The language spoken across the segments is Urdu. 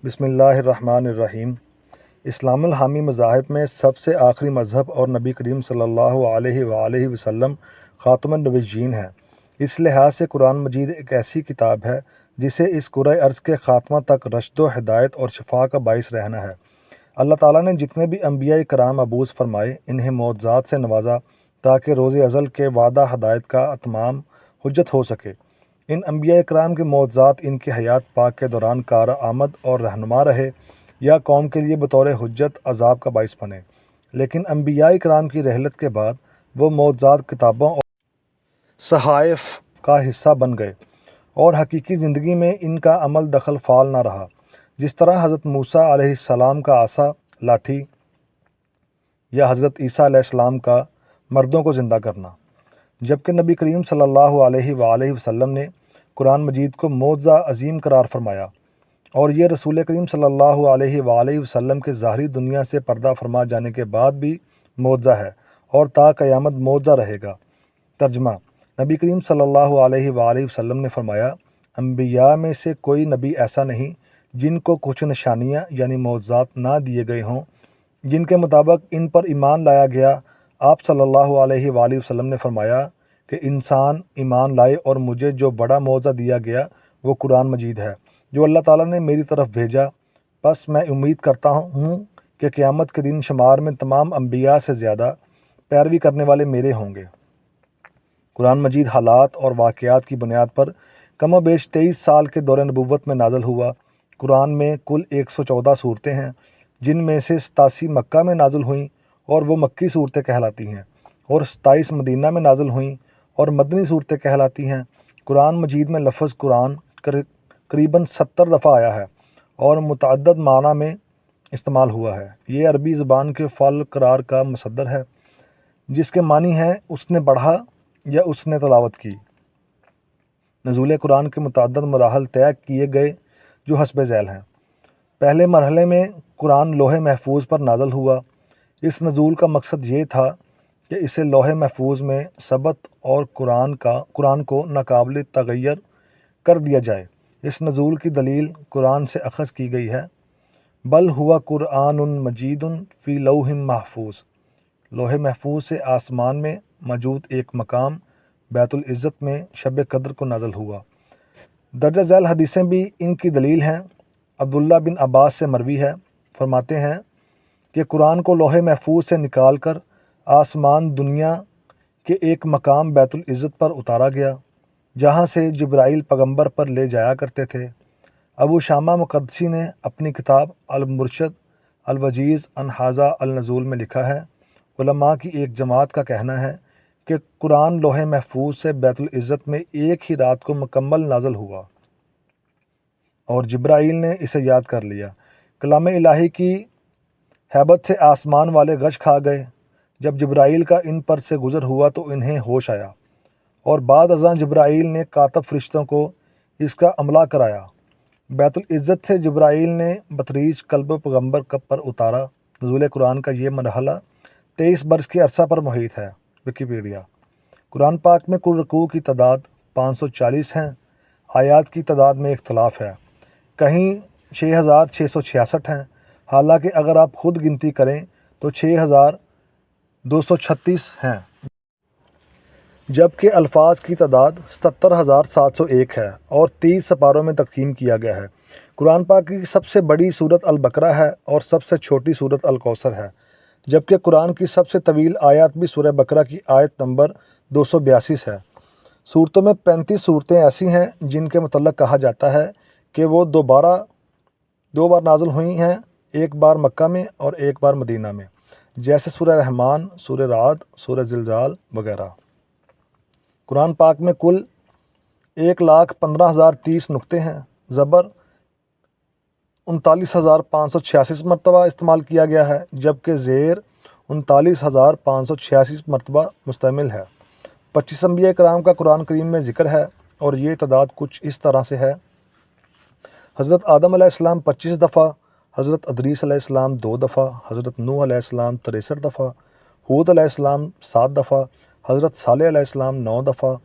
بسم اللہ الرحمن الرحیم۔ اسلام الحامی مذاہب میں سب سے آخری مذہب اور نبی کریم صلی اللہ علیہ وآلہ وسلم خاتم النبیین ہے۔ اس لحاظ سے قرآن مجید ایک ایسی کتاب ہے جسے اس کرۂ ارض کے خاتمہ تک رشد و ہدایت اور شفا کا باعث رہنا ہے۔ اللہ تعالیٰ نے جتنے بھی انبیاء کرام مبعوث فرمائے انہیں معجزات سے نوازا تاکہ روز ازل کے وعدہ ہدایت کا اتمام حجت ہو سکے۔ ان انبیاء کرام کے معجزات ان کی حیات پاک کے دوران کارآمد اور رہنما رہے یا قوم کے لیے بطور حجت عذاب کا باعث بنے، لیکن انبیاء کرام کی رحلت کے بعد وہ معجزات کتابوں اور صحائف کا حصہ بن گئے اور حقیقی زندگی میں ان کا عمل دخل فعال نہ رہا، جس طرح حضرت موسیٰ علیہ السلام کا عصا، لاٹھی، یا حضرت عیسیٰ علیہ السلام کا مردوں کو زندہ کرنا۔ جبکہ نبی کریم صلی اللہ علیہ وآلہ وسلم نے قرآن مجید کو معجزہ عظیم قرار فرمایا، اور یہ رسول کریم صلی اللہ علیہ وآلہ وسلم کے ظاہری دنیا سے پردہ فرما جانے کے بعد بھی معجزہ ہے اور تا قیامت معجزہ رہے گا۔ ترجمہ: نبی کریم صلی اللہ علیہ وآلہ وسلم نے فرمایا، انبیاء میں سے کوئی نبی ایسا نہیں جن کو کچھ نشانیاں یعنی معجزات نہ دیے گئے ہوں جن کے مطابق ان پر ایمان لایا گیا۔ آپ صلی اللہ علیہ وآلہ وسلم نے فرمایا کہ انسان ایمان لائے اور مجھے جو بڑا معجزہ دیا گیا وہ قرآن مجید ہے جو اللہ تعالیٰ نے میری طرف بھیجا، بس میں امید کرتا ہوں کہ قیامت کے دن شمار میں تمام انبیاء سے زیادہ پیروی کرنے والے میرے ہوں گے۔ قرآن مجید حالات اور واقعات کی بنیاد پر کم و بیش 23 سال کے دور نبوت میں نازل ہوا۔ قرآن میں کل 114 صورتیں ہیں، جن میں سے 87 مکہ میں نازل ہوئیں اور وہ مکی صورتیں کہلاتی ہیں، اور 27 مدینہ میں نازل ہوئیں اور مدنی صورتیں کہلاتی ہیں۔ قرآن مجید میں لفظ قرآن قریباً 70 دفعہ آیا ہے اور متعدد معنی میں استعمال ہوا ہے۔ یہ عربی زبان کے فعل قرار کا مصدر ہے، جس کے معنی ہیں اس نے پڑھا یا اس نے تلاوت کی۔ نزول قرآن کے متعدد مراحل طے کیے گئے جو حسب ذیل ہیں۔ پہلے مرحلے میں قرآن لوح محفوظ پر نازل ہوا۔ اس نزول کا مقصد یہ تھا کہ اسے لوح محفوظ میں ثبت اور قرآن کو ناقابل تغیر کر دیا جائے۔ اس نزول کی دلیل قرآن سے اخذ کی گئی ہے، بل ہوا قرآن مجید فی لوح محفوظ۔ لوح محفوظ سے آسمان میں موجود ایک مقام بیت العزت میں شب قدر کو نازل ہوا۔ درجہ ذیل حدیثیں بھی ان کی دلیل ہیں۔ عبداللہ بن عباس سے مروی ہے، فرماتے ہیں کہ قرآن کو لوح محفوظ سے نکال کر آسمان دنیا کے ایک مقام بیت العزت پر اتارا گیا، جہاں سے جبرائیل پیغمبر پر لے جایا کرتے تھے۔ ابو شامہ مقدسی نے اپنی کتاب المرشد الوجیز عن ھذا النزول میں لکھا ہے، علماء کی ایک جماعت کا کہنا ہے کہ قرآن لوح محفوظ سے بیت العزت میں ایک ہی رات کو مکمل نازل ہوا اور جبرائیل نے اسے یاد کر لیا۔ کلام الہی کی ہیبت سے آسمان والے غش کھا گئے۔ جب جبرائیل کا ان پر سے گزر ہوا تو انہیں ہوش آیا، اور بعد ازاں جبرائیل نے کاتب فرشتوں کو اس کا عملہ کرایا۔ بیت العزت سے جبرائیل نے بتدریج قلب پیغمبر پر اتارا۔ نزول قرآن کا یہ مرحلہ 23 برس کے عرصہ پر محیط ہے۔ ویکیپیڈیا۔ قرآن پاک میں کل رکوع کی تعداد 540 ہیں۔ آیات کی تعداد میں اختلاف ہے، کہیں 6666 ہیں، حالانکہ اگر آپ خود گنتی کریں تو 6236 ہیں، جبکہ الفاظ کی تعداد 77701 ہے اور 30 سپاروں میں تقسیم کیا گیا ہے۔ قرآن پاک کی سب سے بڑی سورت البقرہ ہے اور سب سے چھوٹی سورت الکوثر ہے، جبکہ قرآن کی سب سے طویل آیات بھی سورہ بقرہ کی آیت نمبر 282 ہے۔ سورتوں میں 35 صورتیں ایسی ہیں جن کے متعلق کہا جاتا ہے کہ وہ دو بار نازل ہوئی ہیں، ایک بار مکہ میں اور ایک بار مدینہ میں، جیسے سورہ رحمان، سورہ رعد، سورہ زلزال وغیرہ۔ قرآن پاک میں کل 1,15,030 نقطے ہیں۔ زبر 39,586 مرتبہ استعمال کیا گیا ہے، جبکہ زیر 39,586 مرتبہ مشتمل ہے۔ 25 انبیاء کرام کا قرآن کریم میں ذکر ہے اور یہ تعداد کچھ اس طرح سے ہے: حضرت آدم علیہ السلام 25 دفعہ، حضرت ادریس علیہ السلام 2 دفعہ، حضرت نوح علیہ السلام 63 دفعہ، ہود علیہ السلام 7 دفعہ، حضرت صالح علیہ السلام 9 دفعہ،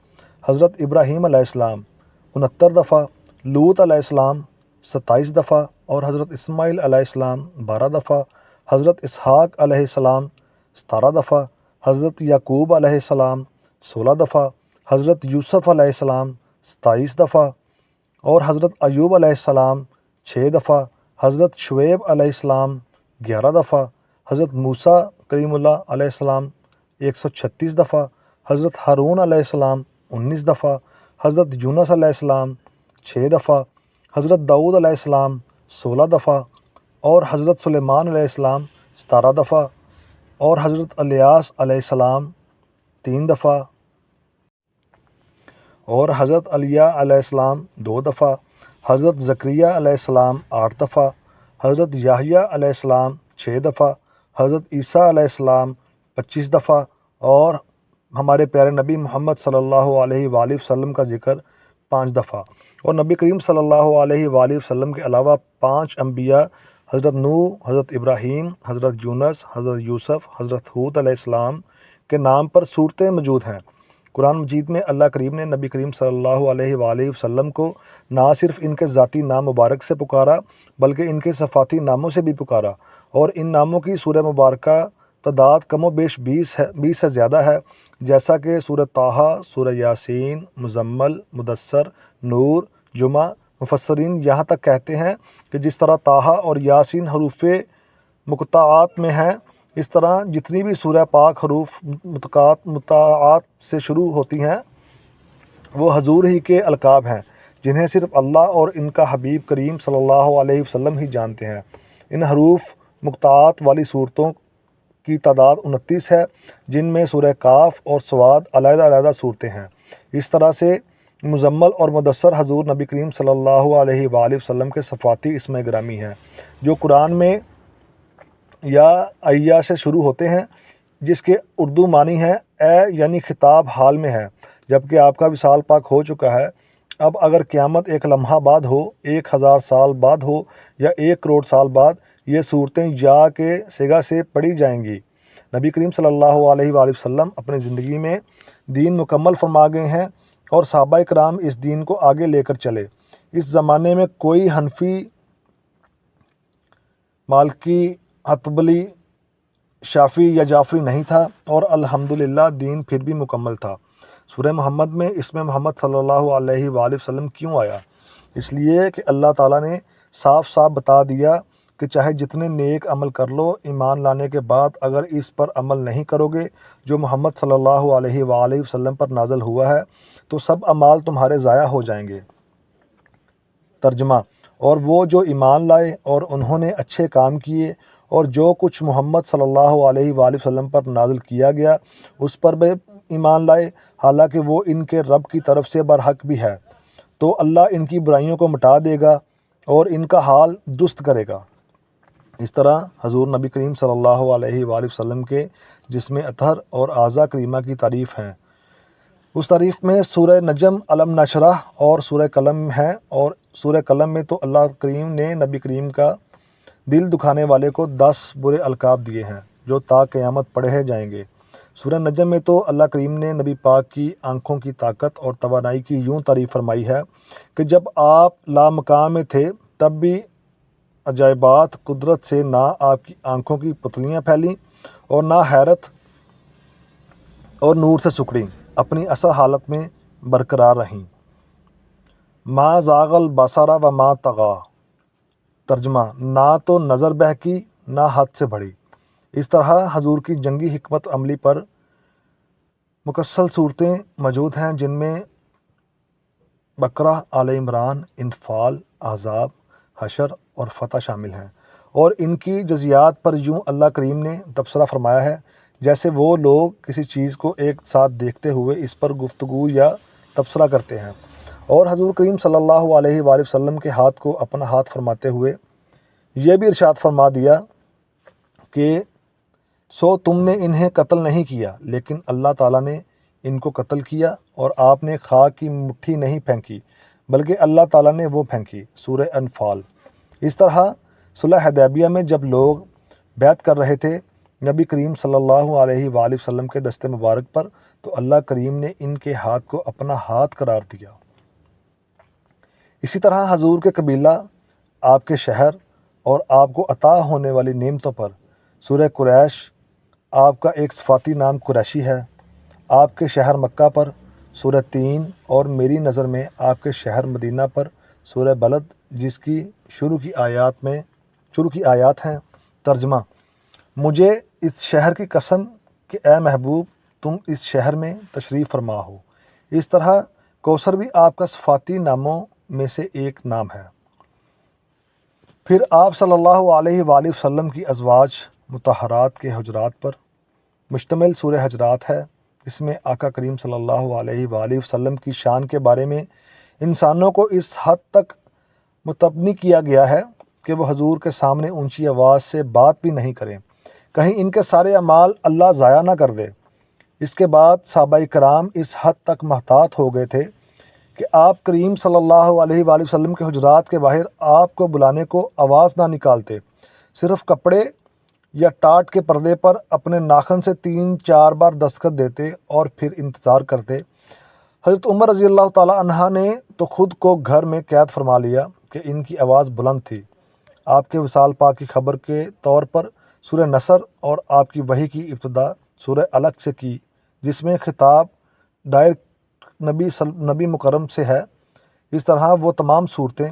حضرت ابراہیم علیہ السلام 69 دفعہ، لوط علیہ السلام 27 دفعہ، اور حضرت اسماعیل علیہ السلام 12 دفعہ، حضرت اسحاق علیہ السلام 17 دفعہ، حضرت یعقوب علیہ السلام 16 دفعہ، حضرت یوسف علیہ السلام 27 دفعہ، اور حضرت ایوب علیہ السلام 6 دفعہ، حضرت شعیب علیہ السلام 11 دفعہ، حضرت موسیٰ کریم اللہ علیہ السلام 136 دفعہ، حضرت ہارون علیہ السلام 19 دفعہ، حضرت یونس علیہ السلام 6 دفعہ، حضرت داؤد علیہ السلام 16 دفعہ، اور حضرت سلیمان علیہ السلام 17 دفعہ، اور حضرت الیاس علیہ السلام 3 دفعہ، اور حضرت علیہ علیہ السلام 2 دفعہ، حضرت زکریہ علیہ السلام 8 دفعہ، حضرت یحییٰ علیہ السلام 6 دفعہ، حضرت عیسیٰ علیہ السلام 25 دفعہ، اور ہمارے پیارے نبی محمد صلی اللہ علیہ وآلہ وسلم کا ذکر 5 دفعہ، اور نبی کریم صلی اللہ علیہ وآلہ وسلم کے علاوہ 5 انبیاء حضرت نوح، حضرت ابراہیم، حضرت یونس، حضرت یوسف، حضرت ہود علیہ السلام کے نام پر صورتیں موجود ہیں۔ قرآن مجید میں اللہ کریم نے نبی کریم صلی اللہ علیہ وآلہ وسلم کو نہ صرف ان کے ذاتی نام مبارک سے پکارا بلکہ ان کے صفاتی ناموں سے بھی پکارا، اور ان ناموں کی سورہ مبارکہ تعداد کم و بیش 20 سے زیادہ ہے، جیسا کہ سورہ طٰہٰ، سورہ یاسین، مزمل، مدثر، نور، جمعہ۔ مفسرین یہاں تک کہتے ہیں کہ جس طرح طٰہٰ اور یاسین حروف مقطعات میں ہیں، اس طرح جتنی بھی سورہ پاک حروف مقطعات سے شروع ہوتی ہیں وہ حضور ہی کے القاب ہیں، جنہیں صرف اللہ اور ان کا حبیب کریم صلی اللہ علیہ وسلم ہی جانتے ہیں۔ ان حروف مقطعات والی صورتوں کی تعداد 29 ہے، جن میں سورہ کاف اور صاد علیحدہ علیحدہ صورتیں ہیں۔ اس طرح سے مزمل اور مدثر حضور نبی کریم صلی اللہ علیہ وآلہ وسلم کے صفاتی اسم گرامی ہیں، جو قرآن میں یا سے شروع ہوتے ہیں، جس کے اردو معنی ہے اے، یعنی خطاب حال میں ہے، جبکہ آپ کا وصال پاک ہو چکا ہے۔ اب اگر قیامت ایک لمحہ بعد ہو، 1000 سال بعد ہو، یا 1 کروڑ سال بعد، یہ صورتیں یا کے صیغہ سے پڑھی جائیں گی۔ نبی کریم صلی اللہ علیہ وآلہ وسلم اپنی زندگی میں دین مکمل فرما گئے ہیں، اور صحابہ کرام اس دین کو آگے لے کر چلے۔ اس زمانے میں کوئی حنفی، مالکی، حنبلی، شافعی یا جعفری نہیں تھا، اور الحمدللہ دین پھر بھی مکمل تھا۔ سورہ محمد میں اسم محمد صلی اللہ علیہ وآلہ وسلم کیوں آیا؟ اس لیے کہ اللہ تعالیٰ نے صاف صاف بتا دیا کہ چاہے جتنے نیک عمل کر لو، ایمان لانے کے بعد اگر اس پر عمل نہیں کرو گے جو محمد صلی اللہ علیہ وآلہ وسلم پر نازل ہوا ہے، تو سب اعمال تمہارے ضائع ہو جائیں گے۔ ترجمہ: اور وہ جو ایمان لائے اور انہوں نے اچھے کام کیے، اور جو کچھ محمد صلی اللہ علیہ وآلہ وسلم پر نازل کیا گیا اس پر بھی ایمان لائے، حالانکہ وہ ان کے رب کی طرف سے برحق بھی ہے، تو اللہ ان کی برائیوں کو مٹا دے گا اور ان کا حال درست کرے گا۔ اس طرح حضور نبی کریم صلی اللہ علیہ وآلہ وسلم کے جسم اطہر اور اعضاء کریمہ کی تعریف ہیں۔ اس تعریف میں سورہ نجم، علم نشرح اور سورہ قلم ہیں، اور سورہ قلم میں تو اللہ کریم نے نبی کریم کا دل دکھانے والے کو 10 برے القاب دیے ہیں جو تا قیامت پڑھے جائیں گے۔ سورہ نجم میں تو اللہ کریم نے نبی پاک کی آنکھوں کی طاقت اور توانائی کی یوں تعریف فرمائی ہے کہ جب آپ لامکان میں تھے تب بھی عجائبات قدرت سے نہ آپ کی آنکھوں کی پتلیاں پھیلیں اور نہ حیرت اور نور سے سکڑیں، اپنی اصل حالت میں برقرار رہیں۔ ما زاغ البصر و ما طغی۔ ترجمہ: نہ تو نظر بہکی نہ حد سے بڑھی۔ اس طرح حضور کی جنگی حکمت عملی پر مفصل صورتیں موجود ہیں، جن میں بقرہ، آل عمران، انفال، احزاب، حشر اور فتح شامل ہیں، اور ان کی جزیات پر یوں اللہ کریم نے تبصرہ فرمایا ہے جیسے وہ لوگ کسی چیز کو ایک ساتھ دیکھتے ہوئے اس پر گفتگو یا تبصرہ کرتے ہیں۔ اور حضور کریم صلی اللہ علیہ وآلہ وسلم کے ہاتھ کو اپنا ہاتھ فرماتے ہوئے یہ بھی ارشاد فرما دیا کہ سو تم نے انہیں قتل نہیں کیا، لیکن اللہ تعالیٰ نے ان کو قتل کیا، اور آپ نے خاک کی مٹھی نہیں پھینکی بلکہ اللہ تعالیٰ نے وہ پھینکی۔ سورہ انفال۔ اس طرح صلح حدیبیہ میں جب لوگ بیعت کر رہے تھے نبی کریم صلی اللہ علیہ وآلہ وسلم کے دست مبارک پر، تو اللہ کریم نے ان کے ہاتھ کو اپنا ہاتھ قرار دیا۔ اسی طرح حضور کے قبیلہ آپ کے شہر اور آپ کو عطا ہونے والی نعمتوں پر۔ سورہ قریش، آپ کا ایک صفاتی نام قریشی ہے۔ آپ کے شہر مکہ پر۔ سورہ تین، اور میری نظر میں آپ کے شہر مدینہ پر۔ سورہ بلد، جس کی شروع کی آیات ہیں۔ ترجمہ: مجھے اس شہر کی قسم کہ اے محبوب تم اس شہر میں تشریف فرما ہو۔ اس طرح کوثر بھی آپ کا صفاتی ناموں میں سے ایک نام ہے۔ پھر آپ صلی اللہ علیہ وآلہ وسلم کی ازواج مطہرات کے حجرات پر مشتمل سورہ حجرات ہے۔ اس میں آقا کریم صلی اللہ علیہ وآلہ وسلم کی شان کے بارے میں انسانوں کو اس حد تک متنبی کیا گیا ہے کہ وہ حضور کے سامنے اونچی آواز سے بات بھی نہیں کریں، کہیں ان کے سارے اعمال اللہ ضائع نہ کر دے۔ اس کے بعد صحابہ کرام اس حد تک محتاط ہو گئے تھے کہ آپ کریم صلی اللہ علیہ وآلہ وسلم کے حجرات کے باہر آپ کو بلانے کو آواز نہ نکالتے، صرف کپڑے یا ٹاٹ کے پردے پر اپنے ناخن سے 3-4 بار دستخط دیتے اور پھر انتظار کرتے۔ حضرت عمر رضی اللہ تعالیٰ عنہ نے تو خود کو گھر میں قید فرما لیا کہ ان کی آواز بلند تھی۔ آپ کے وصال پاک کی خبر کے طور پر سورہ نصر اور آپ کی وحی کی ابتدا سورہ علق سے کی، جس میں خطاب ڈائریکٹ نبی مکرم سے ہے۔ اس طرح وہ تمام صورتیں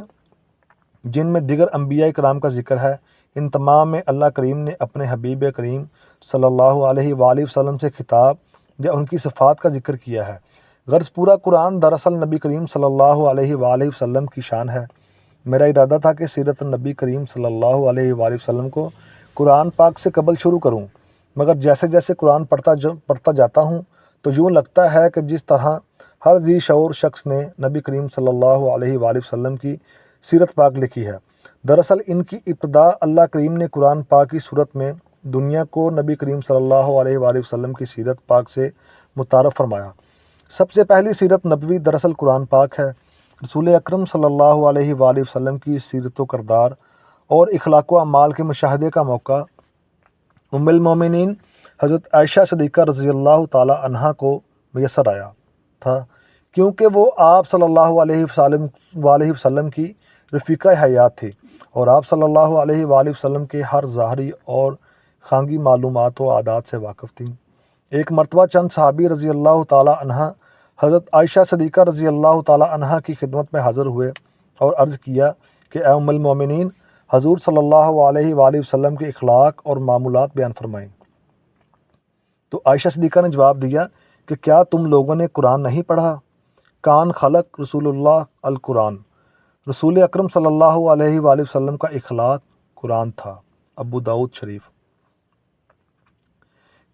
جن میں دیگر انبیاء کرام کا ذکر ہے، ان تمام میں اللہ کریم نے اپنے حبیب کریم صلی اللہ علیہ وآلہ وسلم سے خطاب یا ان کی صفات کا ذکر کیا ہے۔ غرض پورا قرآن دراصل نبی کریم صلی اللہ علیہ وآلہ وسلم کی شان ہے۔ میرا ارادہ تھا کہ سیرت نبی کریم صلی اللہ علیہ وآلہ وسلم کو قرآن پاک سے قبل شروع کروں، مگر جیسے جیسے قرآن پڑھتا جاتا ہوں تو یوں لگتا ہے کہ جس طرح ہر ذی شعور شخص نے نبی کریم صلی اللہ علیہ وآلہ وسلم کی سیرت پاک لکھی ہے۔ دراصل ان کی ابتدا اللہ کریم نے قرآن پاک کی صورت میں دنیا کو نبی کریم صلی اللہ علیہ وآلہ وسلم کی سیرت پاک سے متعارف فرمایا۔ سب سے پہلی سیرت نبوی دراصل قرآن پاک ہے۔ رسول اکرم صلی اللہ علیہ وآلہ وسلم کی سیرت و کردار اور اخلاق و اعمال کے مشاہدے کا موقع ام المومنین حضرت عائشہ صدیقہ رضی اللہ تعالیٰ عنہا کو میسر آیا تھا، کیونکہ وہ آپ صلی اللہ علیہ وسلم کی رفیقہ حیات تھی اور آپ صلی اللہ علیہ وآلہ وسلم کے ہر ظاہری اور خانگی معلومات و عادات سے واقف تھیں۔ ایک مرتبہ چند صحابی رضی اللہ تعالیٰ عنہ حضرت عائشہ صدیقہ رضی اللہ تعالیٰ عنہا کی خدمت میں حاضر ہوئے اور عرض کیا کہ اے ام المومنین، حضور صلی اللہ علیہ وآلہ وسلم کے اخلاق اور معمولات بیان فرمائیں۔ تو عائشہ صدیقہ نے جواب دیا کہ کیا تم لوگوں نے قرآن نہیں پڑھا؟ کان خلق رسول اللہ القرآن، رسول اکرم صلی اللہ علیہ وآلہ وسلم کا اخلاق قرآن تھا۔ ابو داؤد شریف۔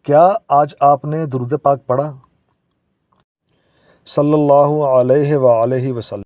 کیا آج آپ نے درود پاک پڑھا؟ صلی اللہ علیہ وآلہ وسلم۔